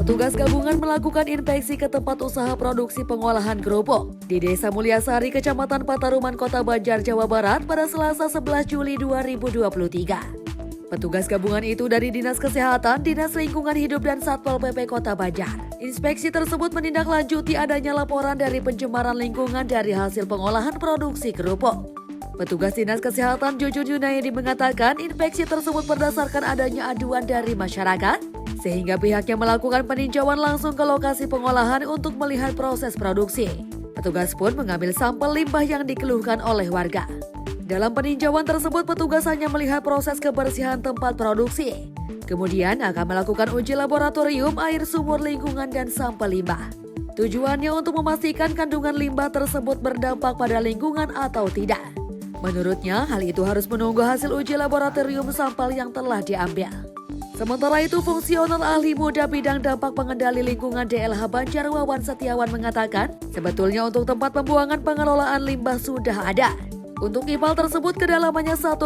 Petugas gabungan melakukan inspeksi ke tempat usaha produksi pengolahan kerupuk di Desa Mulyasari, Kecamatan Pataruman, Kota Banjar, Jawa Barat pada Selasa 11 Juli 2023. Petugas gabungan itu dari Dinas Kesehatan, Dinas Lingkungan Hidup, dan Satpol PP Kota Banjar. Inspeksi tersebut menindaklanjuti adanya laporan dari pencemaran lingkungan dari hasil pengolahan produksi kerupuk. Petugas Dinas Kesehatan Jujun Yunaidi mengatakan inspeksi tersebut berdasarkan adanya aduan dari masyarakat, sehingga pihaknya melakukan peninjauan langsung ke lokasi pengolahan untuk melihat proses produksi. Petugas pun mengambil sampel limbah yang dikeluhkan oleh warga. Dalam peninjauan tersebut, petugas hanya melihat proses kebersihan tempat produksi. Kemudian akan melakukan uji laboratorium air sumur lingkungan dan sampel limbah. Tujuannya untuk memastikan kandungan limbah tersebut berdampak pada lingkungan atau tidak. Menurutnya, hal itu harus menunggu hasil uji laboratorium sampel yang telah diambil. Sementara itu, fungsional ahli muda bidang dampak pengendali lingkungan DLH Banjar Wawan Setiawan mengatakan, sebetulnya untuk tempat pembuangan pengelolaan limbah sudah ada. Untuk ipal tersebut kedalamannya 1,5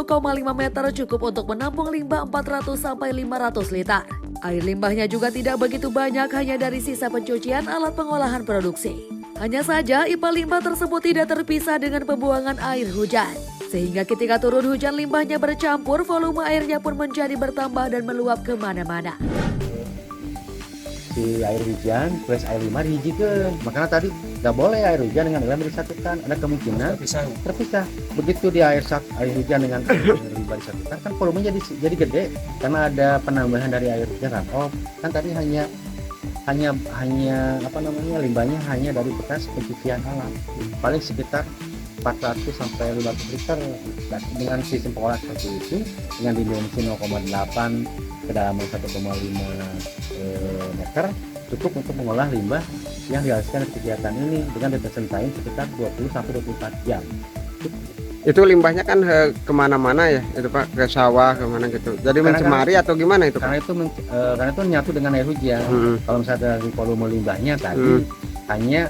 meter cukup untuk menampung limbah 400 sampai 500 liter. Air limbahnya juga tidak begitu banyak, hanya dari sisa pencucian alat pengolahan produksi. Hanya saja ipal limbah tersebut tidak terpisah dengan pembuangan air hujan. Sehingga ketika turun hujan limbahnya bercampur, volume airnya pun menjadi bertambah dan meluap kemana-mana. Si air hujan plus air limbah dihijikan, makanya tadi nggak boleh air hujan dengan air limbah disatukan, ada kemungkinan terpisah. Begitu di air hujan dengan air limbah disatukan, kan volumenya jadi gede karena ada penambahan dari air hujan runoff. Kan tadi hanya limbahnya hanya dari bekas pencucian alat, paling sekitar 400 sampai 500 liter. Dengan sistem pengolahan seperti itu, dengan dimensi 0,8 kedalaman 1,5 meter, cukup untuk mengolah limbah yang dihasilkan dari kegiatan ini dengan detection time sekitar 20 sampai 24 jam. Itu limbahnya kan kemana-mana ya, itu Pak, ke sawah kemana gitu. Jadi mencemari atau gimana itu Pak? Karena itu menyatu dengan air hujan. Kalau misalnya dari volume limbahnya tadi hanya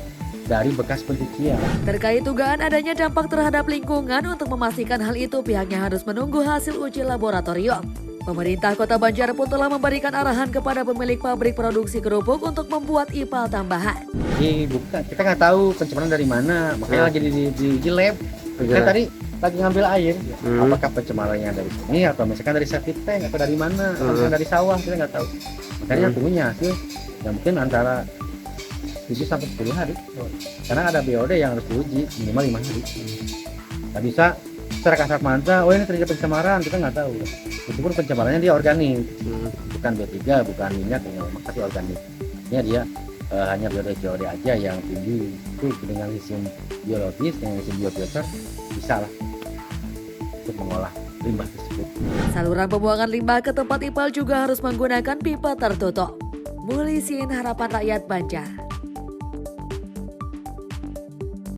dari bekas pencucian. Terkait dugaan adanya dampak terhadap lingkungan, untuk memastikan hal itu pihaknya harus menunggu hasil uji laboratorium. Pemerintah Kota Banjar pun telah memberikan arahan kepada pemilik pabrik produksi kerupuk untuk membuat ipal tambahan. Bukan, kita nggak tahu pencemaran dari mana, makanya lagi di lab. Kita tadi lagi ngambil air, apakah pencemarannya dari sini atau misalkan dari septic tank atau dari mana, atau misalkan dari sawah, kita nggak tahu. Makanya tunggunya hasil, yang mungkin antara 7 sampai 10 hari, karena ada BOD yang harus diuji minimal 5 hari. Nggak bisa secara kasat mata, oh ini terjadi pencemaran, kita nggak tahu. Meskipun pencemarannya dia organik, bukan B3, bukan minyak, tapi organik. Dia hanya BOD aja yang tinggi. Itu dengan sistem biologis, dengan sistem biofilter bisa lah untuk mengolah limbah tersebut. Saluran pembuangan limbah ke tempat ipal juga harus menggunakan pipa tertutup. Mulysin, Harapan Rakyat Banjar.